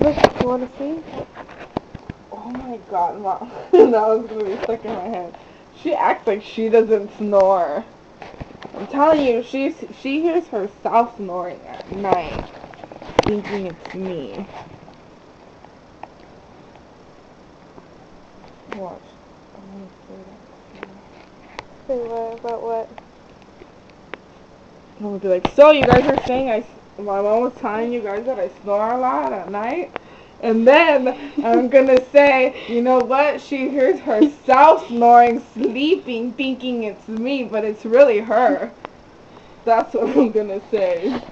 You wanna see? Oh my god, Mom. That was gonna be stuck in my head. She acts like she doesn't snore. I'm telling you, she hears herself snoring at night, thinking it's me. Watch. I'm gonna say that. Say what? About what? I'm gonna be like, so you guys are saying my mom was telling you guys that I snore a lot at night? And then I'm gonna say, you know what? She hears herself snoring, sleeping, thinking it's me, but it's really her. That's what I'm gonna say.